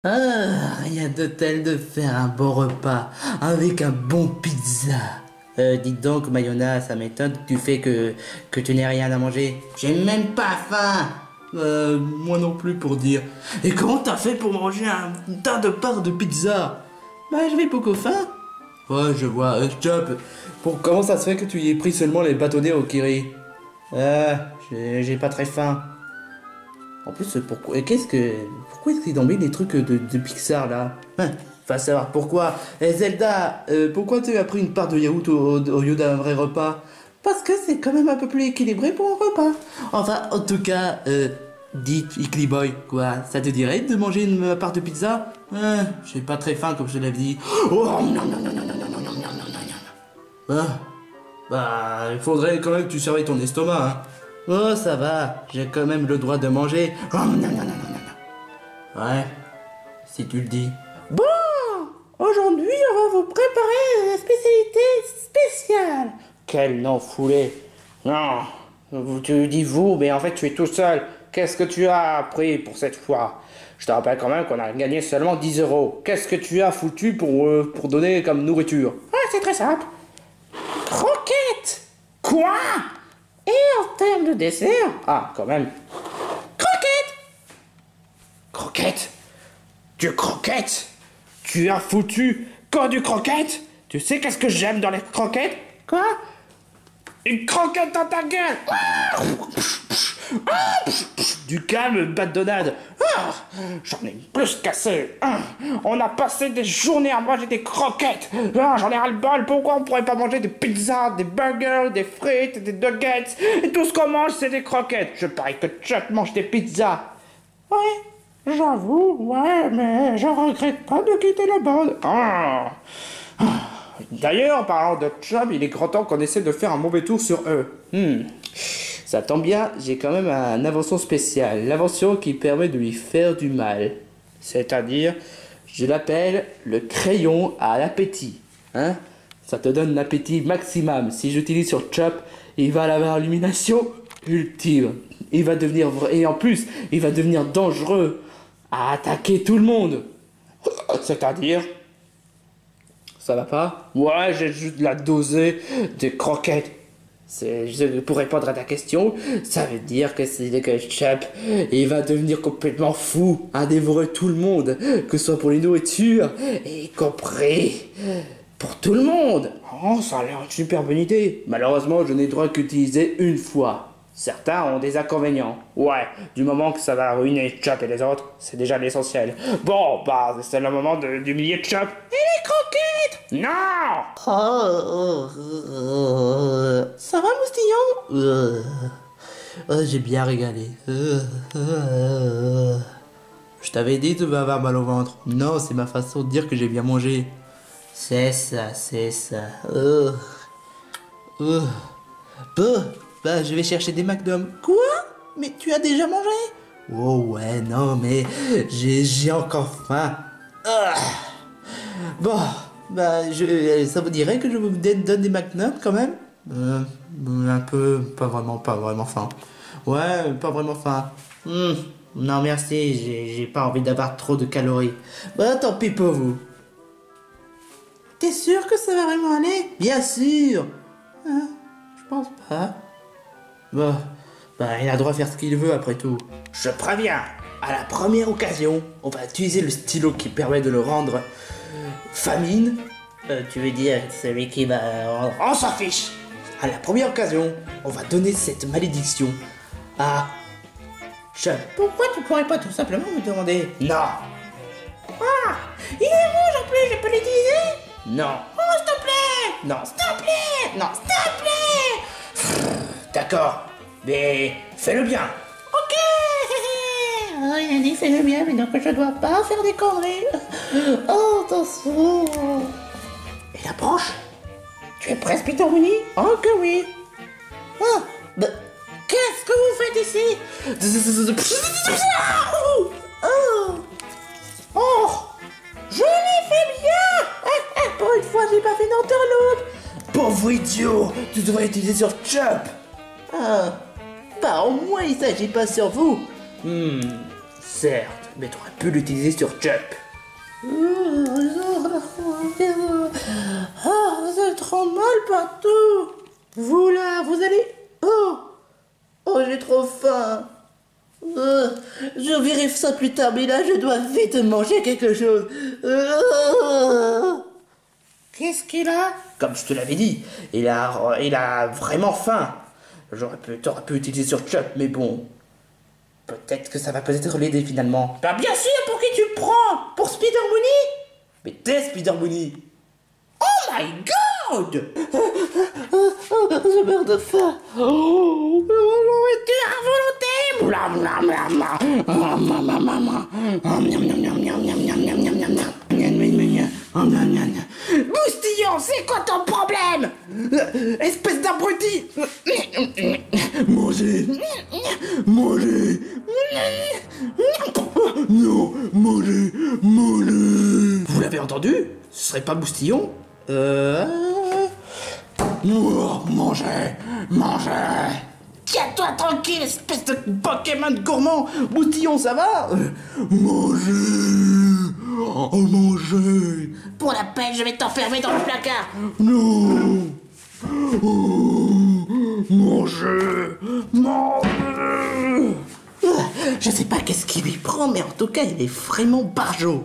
Ah, rien de tel de faire un bon repas avec un bon pizza. Dites donc, Mayona, ça m'étonne du fait que tu n'aies rien à manger. J'ai même pas faim. Moi non plus pour dire. Et comment t'as fait pour manger un tas de parts de pizza? Bah, j'avais beaucoup faim. Ouais, je vois. Chop, comment ça se fait que tu y aies pris seulement les bâtonnets au kiri? J'ai pas très faim. En plus, pourquoi est-ce qu'ils ont mis des trucs de Pixar là? Va savoir pourquoi. Et Zelda, pourquoi tu as pris une part de yaourt au lieu d'un vrai repas? Parce que c'est quand même un peu plus équilibré pour un repas. Enfin, en tout cas, dites, Ickly Boy, quoi, ça te dirait de manger une part de pizza? J'ai pas très faim comme je l'avais dit. Oh non, non, non, non, non, non, non, non, non, non, non. Bah, il faudrait quand même que tu surveilles ton estomac, hein. Oh, ça va, j'ai quand même le droit de manger. Oh, non, non, non, non, non, non. Ouais, si tu le dis. Bon, aujourd'hui, on va vous préparer une spécialité spéciale. Quel nom foulé. Non, tu dis vous, mais en fait, tu es tout seul. Qu'est-ce que tu as pris pour cette fois? Je te rappelle quand même qu'on a gagné seulement 10 euros. Qu'est-ce que tu as foutu pour donner comme nourriture? Ah, c'est très simple. Croquettes. Quoi? Et en termes de dessert, ah, quand même. Croquettes. Croquettes. Du croquette. Tu as foutu quoi du croquette? Tu sais qu'est-ce que j'aime dans les croquettes? Quoi? Une croquette dans ta gueule. Du calme, badonnade. J'en ai plus cassé. On a passé des journées à manger des croquettes. J'en ai ras-le-bol. Pourquoi on pourrait pas manger des pizzas, des burgers, des frites, des nuggets? Et tout ce qu'on mange, c'est des croquettes. Je parie que Chuck mange des pizzas. Ouais, j'avoue, ouais, mais je regrette pas de quitter la bande. D'ailleurs, en parlant de Chubb, il est grand temps qu'on essaie de faire un mauvais tour sur eux. Ça tombe bien, j'ai quand même une invention spéciale. L'invention qui permet de lui faire du mal. C'est-à-dire, je l'appelle le crayon à l'appétit. Hein? Ça te donne l'appétit maximum. Si j'utilise sur Chop, il va avoir l'illumination ultime. Il va devenir et en plus, il va devenir dangereux à attaquer tout le monde. C'est-à-dire, ça va pas? Ouais, j'ai juste la dosée de croquettes. Pour répondre à ta question, ça veut dire que c'est que Chop, il va devenir complètement fou, à dévorer tout le monde, que ce soit pour les nourritures, y compris pour tout le monde. Oh, ça a l'air une super bonne idée. Malheureusement, je n'ai droit qu'utiliser une fois. Certains ont des inconvénients. Ouais, du moment que ça va ruiner Chop et les autres, c'est déjà l'essentiel. Bon, bah, c'est le moment d'humilier Chop. Et les croquettes? Non! Ça va, moustillon? J'ai bien régalé. Je t'avais dit de m'avoir mal au ventre. Non, c'est ma façon de dire que j'ai bien mangé. C'est ça, c'est ça. Bon, bah je vais chercher des McDonald's. Quoi? Mais tu as déjà mangé? Oh ouais, non, mais j'ai encore faim. Bon, bah ça vous dirait que je vous donne des McNuggets quand même? Un peu, pas vraiment faim. Ouais, pas vraiment faim. Non merci, j'ai pas envie d'avoir trop de calories. Bah tant pis pour vous. T'es sûr que ça va vraiment aller? Bien sûr. Je pense pas. Bah il a le droit de faire ce qu'il veut après tout. Je préviens, à la première occasion, on va utiliser le stylo qui permet de le rendre famine. Tu veux dire celui qui va... On s'en fiche. À la première occasion, on va donner cette malédiction à... Pourquoi tu pourrais pas tout simplement me demander? Non. Il est rouge en plus, je peux l'utiliser? Non. Oh, s'il te plaît. Non. S'il te plaît. Non, s'il te plaît. D'accord, mais fais-le bien. Ok. Oh, il a dit fais-le bien, mais donc je dois pas faire des conneries. Oh, attention. Et la branche? Tu es presque Peter Winnie? Oh que oui. Oh, bah, qu'est-ce que vous faites ici? Oh, je l'ai fait bien. Pour une fois, j'ai pas fait d'enterlope. Pauvre idiot, tu devrais utiliser sur Chop. Bah au moins il s'agit pas sur vous. Certes, Mais t'aurais pu l'utiliser sur Chup. C'est trop mal partout. Vous là, vous allez... Oh, j'ai trop faim. Je verrai ça plus tard, mais là, je dois vite manger quelque chose. Qu'est-ce qu'il a? Comme je te l'avais dit, il a vraiment faim. T'aurais pu utiliser sur Chup, mais bon... Peut-être que ça va peut-être l'aider finalement. Bah bien sûr, pour qui tu le prends? Pour Spider Mooney? Mais t'es Spider Mooney. Oh my god! Je meurs de faim. Oh, tu as volonté. Boustillon, c'est quoi ton problème? Espèce d'abruti. Mangez. Non, mangez. Vous l'avez entendu? Ce serait pas Boustillon? Mangez. Tiens-toi tranquille, espèce de Pokémon gourmand. Boustillon, ça va? Mangez. Pour la peine, je vais t'enfermer dans le placard. Non. Mangez. Je sais pas qu'est-ce qui lui prend, mais en tout cas, il est vraiment barjot.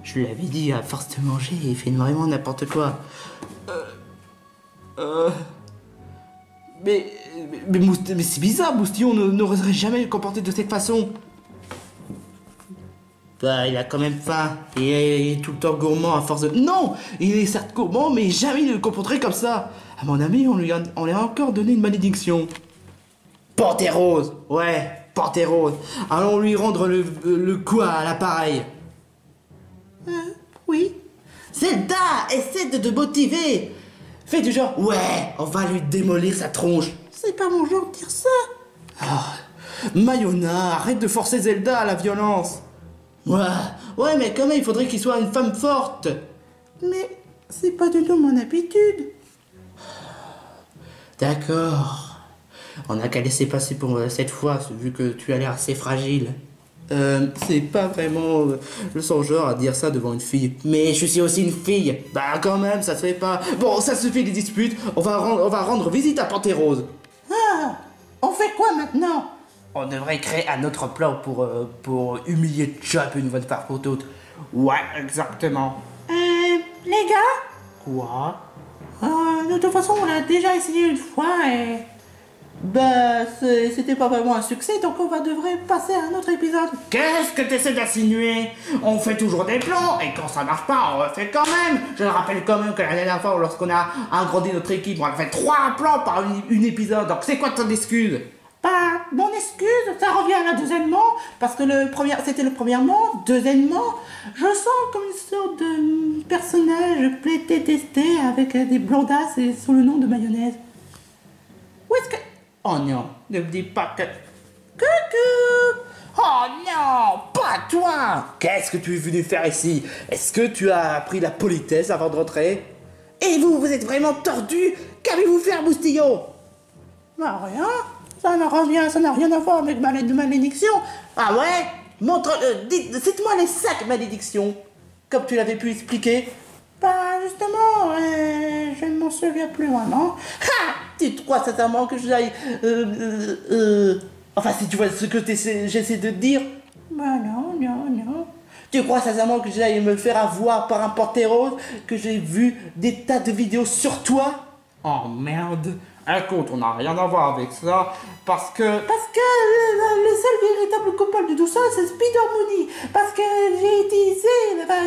Je lui avais dit, à force de manger, il fait vraiment n'importe quoi. Mais c'est bizarre, Boustillon n'aurait jamais comporté de cette façon. Bah, il a quand même faim. Il est tout le temps gourmand à force de... Non, il est certes gourmand, mais jamais il ne le comporterait comme ça. À mon ami, on lui a encore donné une malédiction. Pantérose. Ouais, Pantérose. Allons lui rendre le coup à l'appareil. Oui. Zelda, essaie de te motiver. Fais du genre, ouais, on va lui démolir sa tronche. C'est pas mon genre de dire ça. Mayona, arrête de forcer Zelda à la violence. Ouais, mais quand même, il faudrait qu'il soit une femme forte. Mais c'est pas du tout mon habitude. D'accord. On n'a qu'à laisser passer pour cette fois, vu que tu as l'air assez fragile. C'est pas vraiment son genre à dire ça devant une fille. Mais je suis aussi une fille. Bah quand même, ça se fait pas. Bon, ça se fait des disputes. On va rendre visite à Pantérose. On fait quoi maintenant? On devrait créer un autre plan pour humilier Chup une bonne fois pour toutes. Ouais, exactement. Les gars? Quoi? De toute façon, on l'a déjà essayé une fois et... Bah, c'était pas vraiment un succès, donc devrait passer à un autre épisode. Qu'est-ce que tu essaies d'insinuer? On fait toujours des plans, et quand ça marche pas, on refait quand même. Je rappelle quand même que la dernière fois, lorsqu'on a agrandi notre équipe, on a fait 3 plans par une épisode, donc c'est quoi ton excuse? Bah, mon excuse, ça revient à la deuxièmement, parce que c'était le premièrement. Deuxièmement, je sens comme une sorte de personnage détesté avec des blondasses et sous le nom de mayonnaise. Où est-ce que... Oh non, ne me dis pas que... Coucou! Oh non, pas toi! Qu'est-ce que tu es venu faire ici? Est-ce que tu as appris la politesse avant de rentrer? Et vous êtes vraiment tordu? Qu'avez-vous fait, Boustillon? Bah rien, ça n'a rien à voir avec ma malédiction. Ah ouais? Cite-moi les 5 malédictions, comme tu l'avais pu expliquer. Bah justement, je ne m'en souviens plus vraiment. Ha! Tu crois sincèrement que j'aille... Enfin, si tu vois ce que j'essaie de te dire. Bah non. Tu crois sincèrement que j'aille me faire avoir par un Pantérose, que j'ai vu des tas de vidéos sur toi? Oh merde. Écoute, on n'a rien à voir avec ça, parce que le seul véritable coupable de tout ça, c'est Spider Mooney. Parce que j'ai utilisé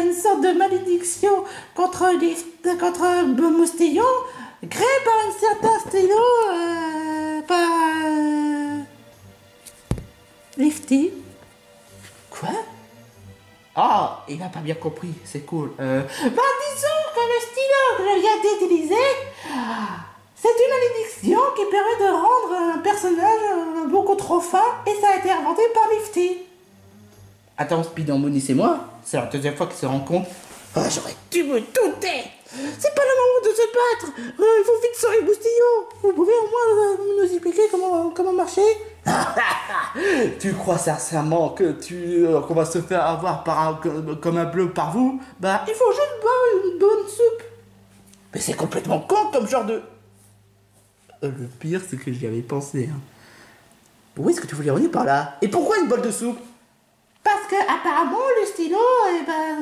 une sorte de malédiction contre Moustillon, créée par un certain stylo, Lifty. Quoi? Ah, il n'a pas bien compris, c'est cool. Disons que le stylo que je viens d'utiliser, c'est une malédiction qui permet de rendre un personnage beaucoup trop fin, et ça a été inventé par Lifty. Attends, Spider Mooney, c'est moi? C'est la deuxième fois qu'ils se rendent compte. Ah, j'aurais dû me douter. C'est pas le moment de se battre. Il faut vite sauver Boustillon. Vous pouvez au moins nous expliquer comment marcher? Tu crois sincèrement que qu'on va se faire avoir comme un bleu par vous? Bah, il faut juste boire une bonne soupe. Mais c'est complètement con comme genre de... Le pire, c'est que j'y avais pensé. Hein. Où est-ce que tu voulais revenir par là? Et pourquoi une bolle de soupe? Parce que apparemment le stylo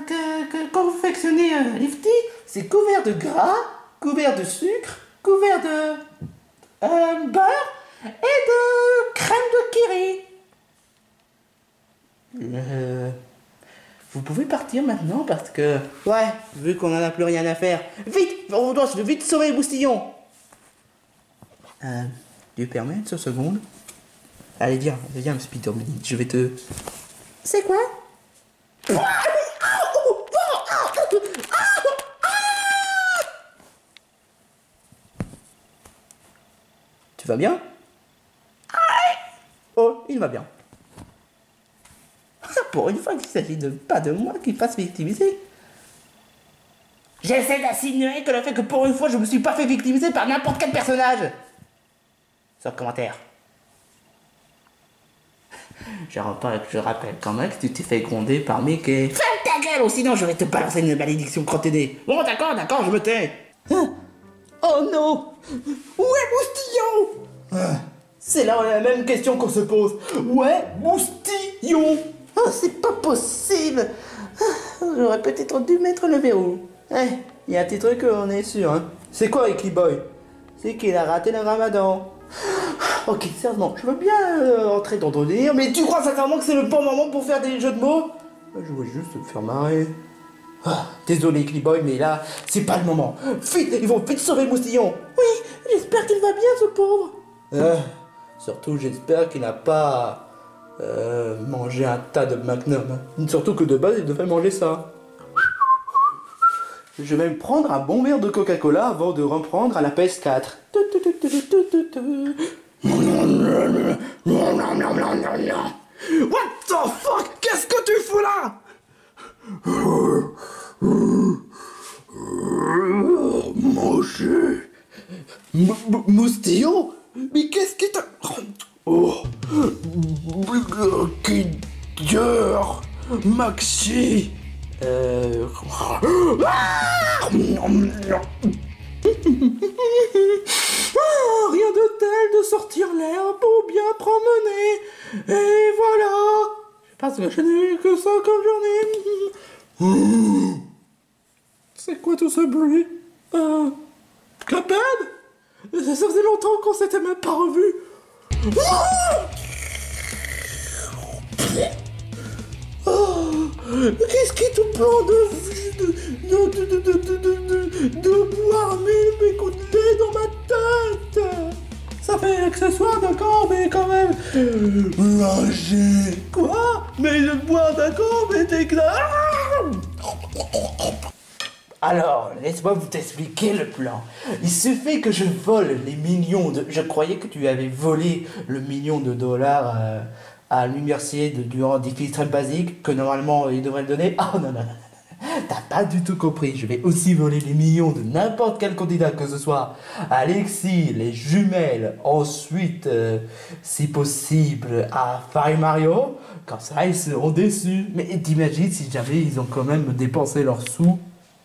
que confectionnait Lifty, c'est couvert de gras, couvert de sucre, couvert de beurre et de crème de kiri. Vous pouvez partir maintenant parce que... Ouais, vu qu'on en a plus rien à faire. Vite, on doit vite sauver les moustillons. Tu permets une seule seconde? Allez, viens, Spider-Man, je vais te... C'est quoi? Tu vas bien? Oh, il va bien. Pour une fois qu'il s'agit pas de moi qui fasse victimiser. J'essaie d'insinuer que le fait que pour une fois je me suis pas fait victimiser par n'importe quel personnage. Sauf commentaire. Je rappelle quand même que tu t'es fait gronder par Mickey. Ferme ta gueule ou sinon je vais te balancer une malédiction crotte-nez. Bon d'accord, je me tais. Oh non. Où est Moustillon? C'est là la même question qu'on se pose. Où est Moustillon? Oh, c'est pas possible. J'aurais peut-être dû mettre le verrou. Il y a un petit truc, on est sûr. Hein. C'est quoi, Icky Boy? C'est qu'il a raté le ramadan. Ok, sérieusement, je veux bien entrer dans ton délire, mais tu crois sincèrement que c'est le bon moment pour faire des jeux de mots? Je veux juste me faire marrer. Désolé, Icky Boy, mais là, c'est pas le moment. Vite, ils vont vite sauver Moustillon. Oui, j'espère qu'il va bien, ce pauvre. Surtout, j'espère qu'il n'a pas... manger un tas de Magnum. Surtout que de base, il devait manger ça. Je vais me prendre un bon verre de Coca-Cola avant de reprendre à la PS4. What the fuck? Qu'est-ce que tu fous là? Manger. Moustillon? Mais qu'est-ce qui t'a... Oh, Kidder, Maxi, rien de tel de sortir l'air pour bien promener. Et voilà. Parce que je n'ai eu que ça comme journée. C'est quoi tout ce bruit? Cuphead? Ça faisait longtemps qu'on s'était même pas revus. Oh, qu'est-ce qui te prend de boire mes coups de lait dans ma tête? Ça fait accessoire d'accord, mais quand même. Manger. Quoi? Mais je bois d'accord, mais t'es clair. Alors, laisse-moi vous t'expliquer le plan. Il suffit que je vole les millions de... Je croyais que tu avais volé le million de dollars à l'université durant des fiches très basiques, que normalement il devrait le donner. Oh non, t'as pas du tout compris. Je vais aussi voler les millions de n'importe quel candidat que ce soit. Alexis, les jumelles, ensuite, si possible, à Fire Mario. Comme ça, ils seront déçus. Mais t'imagines si jamais ils ont quand même dépensé leurs sous?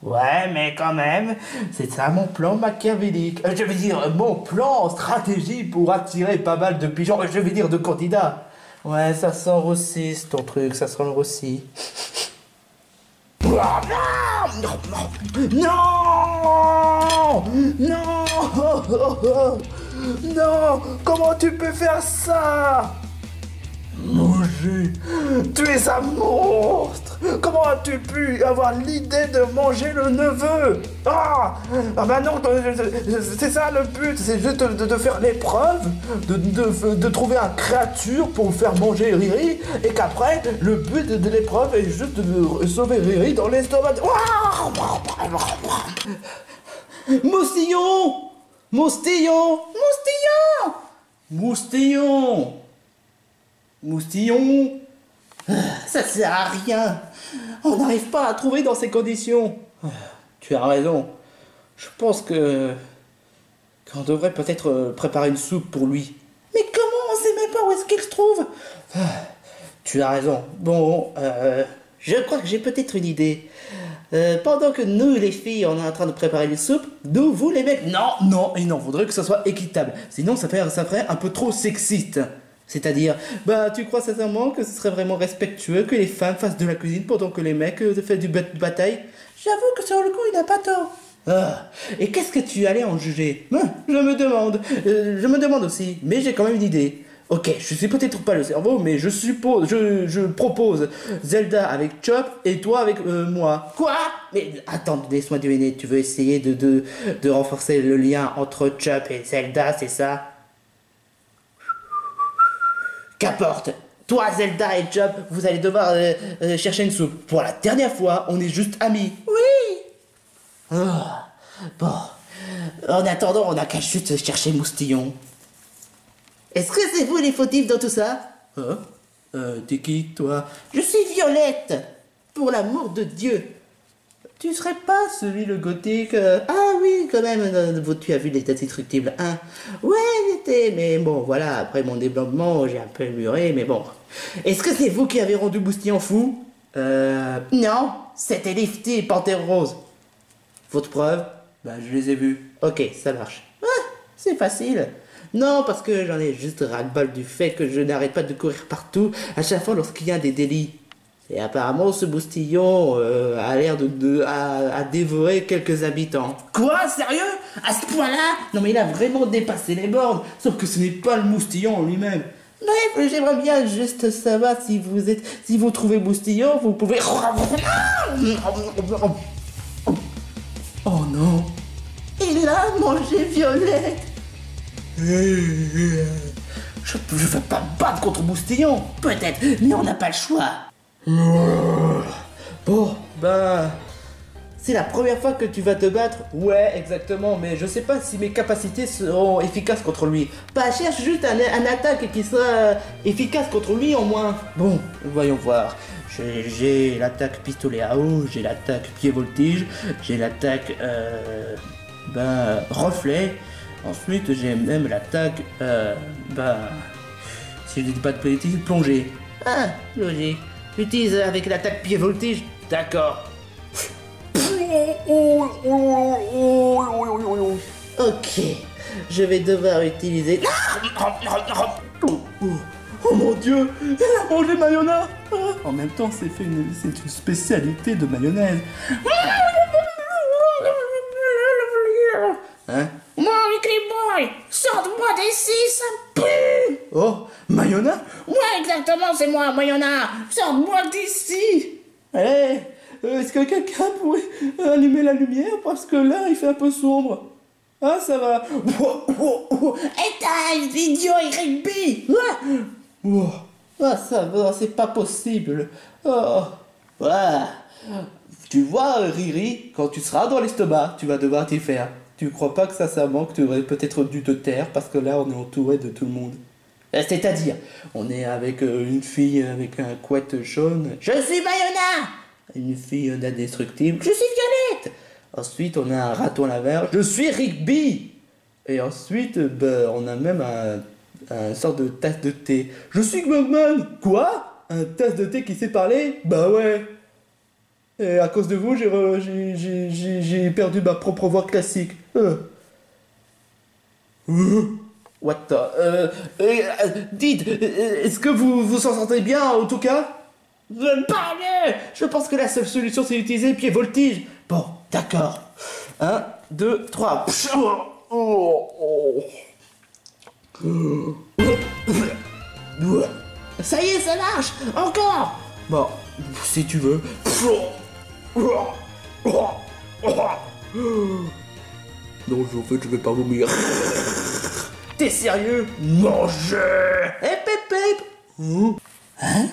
Ouais, mais quand même, c'est ça mon plan machiavélique. Je veux dire, mon plan stratégie pour attirer pas mal de pigeons. Je veux dire, de candidats. Ouais, ça sent roussi, ton truc, ça sent le roussi. Non! Non! Non! Comment tu peux faire ça? Manger. Tu es un monstre. Comment as-tu pu avoir l'idée de manger le neveu? Ah bah non, c'est ça le but, c'est juste de faire l'épreuve, de trouver un créature pour faire manger Riri, et qu'après, le but de l'épreuve est juste de sauver Riri dans l'estomac. Moustillon! Moustillon! Moustillon! Moustillon! Moustillon, ça sert à rien. On n'arrive pas à trouver dans ces conditions. Tu as raison. Je pense qu'on devrait peut-être préparer une soupe pour lui. Mais comment on sait même même pas où est-ce qu'il se trouve. Ah, tu as raison. Bon, je crois que j'ai peut-être une idée. Pendant que nous, les filles, on est en train de préparer une soupe, nous, vous, les mecs, non, il en faudrait que ça soit équitable. Sinon, ça ferait un peu trop sexiste. C'est-à-dire, bah, tu crois sincèrement que ce serait vraiment respectueux que les femmes fassent de la cuisine pendant que les mecs fassent du bataille? J'avoue que sur le coup, il n'a pas tort. Ah, et qu'est-ce que tu allais en juger? Je me demande aussi, mais j'ai quand même une idée. Ok, je suis peut-être pas le cerveau, mais je propose Zelda avec Chop et toi avec moi. Quoi? Mais attends, laisse-moi deviner, tu veux essayer de renforcer le lien entre Chop et Zelda, c'est ça? Qu'importe. Toi, Zelda et Chop, vous allez devoir chercher une soupe. Pour la dernière fois, on est juste amis. Oui. Ah, bon. En attendant, on n'a qu'à juste chercher Moustillon. Est-ce que c'est vous les fautifs dans tout ça? Hein? T'es qui, toi? Je suis Violette. Pour l'amour de Dieu. Tu serais pas celui le gothique Ah oui, quand même, tu as vu l'état destructible, hein? Ouais, j'étais, mais bon, voilà, après mon développement, j'ai un peu muré, mais bon. Est-ce que c'est vous qui avez rendu Boustillon fou? Non, c'était Lifty et Panthère Rose. Votre preuve? Bah, je les ai vus. Ok, ça marche. Ah, c'est facile. Non, parce que j'en ai juste ras-le-bol du fait que je n'arrête pas de courir partout à chaque fois lorsqu'il y a des délits. Et apparemment, ce Boustillon a l'air à dévorer quelques habitants. Quoi? Sérieux? À ce point-là? Non mais il a vraiment dépassé les bornes. Sauf que ce n'est pas le Moustillon en lui-même. Bref, j'aimerais bien juste savoir si vous trouvez Boustillon, vous pouvez... Oh non! Il a mangé Violette! Je vais pas me battre contre Boustillon, peut-être, mais on n'a pas le choix. Bon, ben... C'est la première fois que tu vas te battre? Ouais, exactement, mais je sais pas si mes capacités seront efficaces contre lui. Bah, cherche juste un attaque qui sera efficace contre lui au moins. Bon, voyons voir. J'ai l'attaque pistolet à eau, j'ai l'attaque pied voltige, j'ai l'attaque... reflet. Ensuite, j'ai même l'attaque... si je dis pas de politique, plongée. Ah, logique. J'utilise avec l'attaque pied voltige. D'accord. Ok, je vais devoir utiliser... Oh mon dieu, elle a mangé Mayona. En même temps, c'est une spécialité de mayonnaise. Hein? Moi, Boy, sors-moi d'ici, ça me pue. Oh, Mayona? Ouais, exactement, c'est moi, Mayona. Sors-moi d'ici. Hé, est-ce que quelqu'un pourrait allumer la lumière? Parce que là, il fait un peu sombre. Ah, ça va. Éteins, idiot et rugby. Ah, ça va, c'est pas possible. Oh. Ah. Tu vois, Riri, quand tu seras dans l'estomac, tu vas devoir t'y faire. Tu crois pas que ça manque? Tu aurais peut-être dû te taire parce que là, on est entouré de tout le monde. C'est-à-dire, on est avec une fille avec un couette jaune. Je suis Mayona. Une fille indestructible. Je suis Violette. Ensuite, on a un raton laveur. Je suis Rigby. Et ensuite, on a même un sort de tasse de thé. Je suis Gmogman. Quoi? Un tasse de thé qui sait parler? Bah ouais. Et à cause de vous, j'ai perdu ma propre voix classique. What the... dites, est-ce que vous vous en sentez bien en tout cas? Pas mieux. Je pense que la seule solution c'est d'utiliser pied voltige. Bon, d'accord. 1, 2, 3. Ça y est, ça marche. Encore. Bon, si tu veux. Non, en fait, je vais pas vomir. T'es sérieux? Manger. Hep, hep, hep. Hein?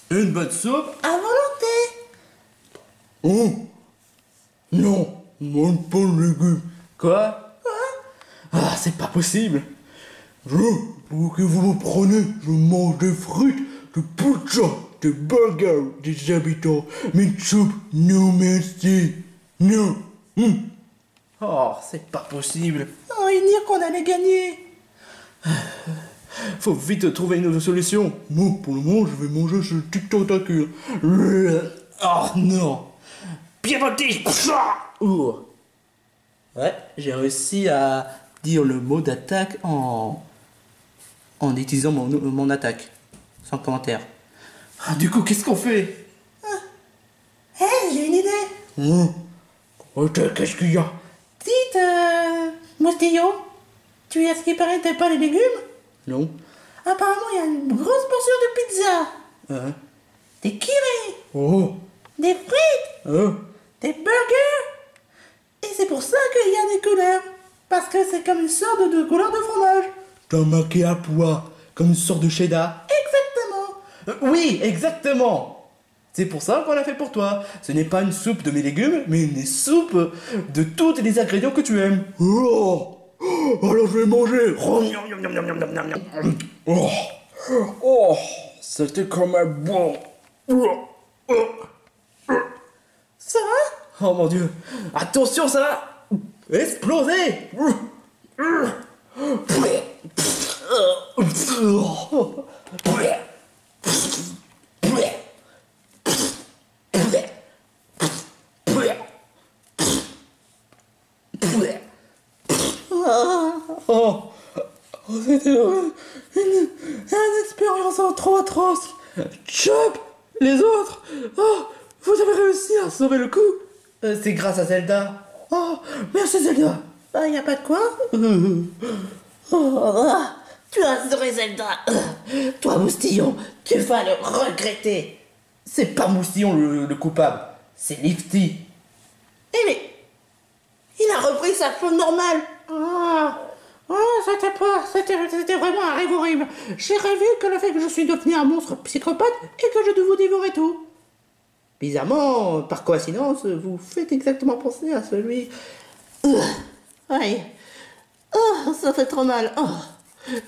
Une bonne soupe à volonté. Oh. Non, mange pas le légume. Quoi? Ah, c'est pas possible. Pour que vous me prenez, je mange des frites, des pizzas, des burgers, des habitants. Mais une soupe, non merci. Non. Oh, c'est pas possible. Oh, il dit qu'on allait gagner. Faut vite trouver une autre solution. Moi, pour le moment, je vais manger ce petit tentacule. Oh non. Bien voltige. Ouh. Ouais, j'ai réussi à dire le mot d'attaque en utilisant mon attaque. Sans commentaire. Ah, du coup, qu'est-ce qu'on fait? Hé, j'ai une idée. Ok, qu'est-ce qu'il y a? Dites, Moustillo, tu as ce qui paraît t'aimes pas les légumes? Non. Apparemment, il y a une grosse portion de pizza, des kirés, Oh. des frites, des burgers. Et c'est pour ça qu'il y a des couleurs. Parce que c'est comme une sorte de couleur de fromage. T'as marqué à pois, comme une sorte de cheddar. Exactement. Oui, exactement. C'est pour ça qu'on l'a fait pour toi. Ce n'est pas une soupe de mes légumes, mais une soupe de tous les ingrédients que tu aimes. Oh, alors je vais manger. Oh, oh, c'était quand même bon. Ça va? Oh mon Dieu. Attention, ça va exploser. Oh, c'était une expérience trop atroce. Chop, les autres. Oh, vous avez réussi à sauver le coup. C'est grâce à Zelda. Oh, merci Zelda. Bah, y a pas de quoi. Tu as adoré Zelda. Toi, Moustillon, tu vas le regretter. C'est pas Moustillon le coupable, c'est Lifty. Eh mais, il a repris sa forme normale. C'était vraiment un rêve horrible. J'ai rêvé que le fait que je suis devenu un monstre psychopathe et que je devais vous dévorer tout. Bizarrement, par coïncidence, vous faites exactement penser à celui... Ouais. Oh, ça fait trop mal. Oh.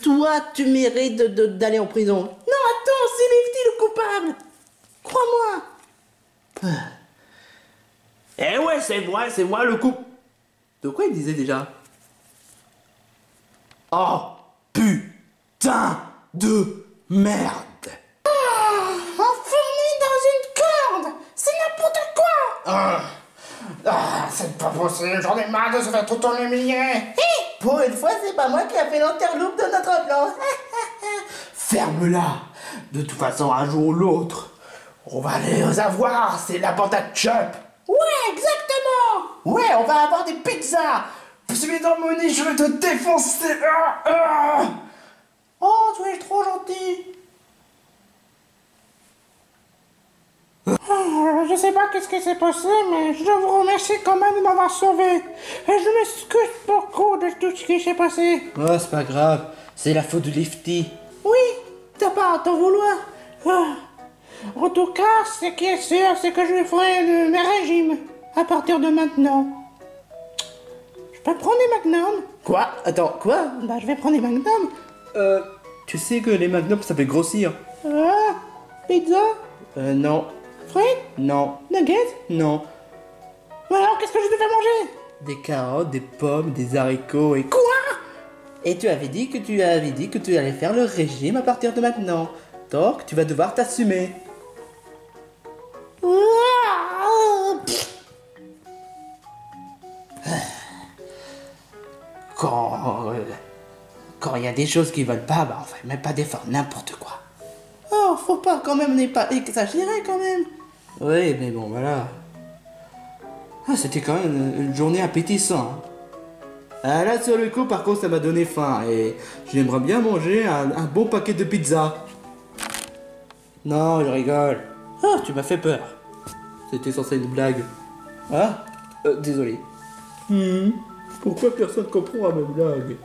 Toi, tu mérites d'aller en prison. Non, attends, c'est Lifty le coupable. Crois-moi. Eh ouais, c'est moi le coup. De quoi il disait déjà? Oh, putain de merde. Enfermé dans une corde. C'est n'importe quoi. C'est pas possible, j'en ai marre de se faire tout le temps humilier. Pour une fois, c'est pas moi qui a fait l'interloupe de notre plan. Ferme-la. De toute façon, un jour ou l'autre, on va les avoir, c'est la bande à Chop. Ouais, exactement. Ouais, on va avoir des pizzas. Suis dans mon nid, je vais te défoncer. Oh, tu es trop gentil. Je sais pas qu'est-ce qui s'est passé, mais je vous remercie quand même de m'avoir sauvé. Et je m'excuse beaucoup de tout ce qui s'est passé. Oh, c'est pas grave, c'est la faute de Lifty. Oui, t'as pas à t'en vouloir. En tout cas, ce qui est sûr, c'est que je ferai mes régimes à partir de maintenant. Je peux prendre des magnums. Quoi? Attends, quoi? Bah, je vais prendre des magnums. Tu sais que les magnums, ça fait grossir. Pizza, Non. frites, Non. nuggets. Non. Alors, qu'est-ce que je devais manger? Des carottes, des pommes, des haricots et... Quoi? Et tu avais dit que tu allais faire le régime à partir de maintenant. Donc, tu vas devoir t'assumer. Quand il y a des choses qui veulent pas, bah on fait même pas d'effort, n'importe quoi. Oh, faut pas quand même, n'est pas exagéré quand même. Oui, mais bon, voilà. Ah, c'était quand même une journée appétissante. Ah, là, sur le coup, par contre, ça m'a donné faim et j'aimerais bien manger un bon paquet de pizza. Non, je rigole. Oh, tu m'as fait peur. C'était censé être une blague. Ah, désolé. Pourquoi personne comprend à ma blague?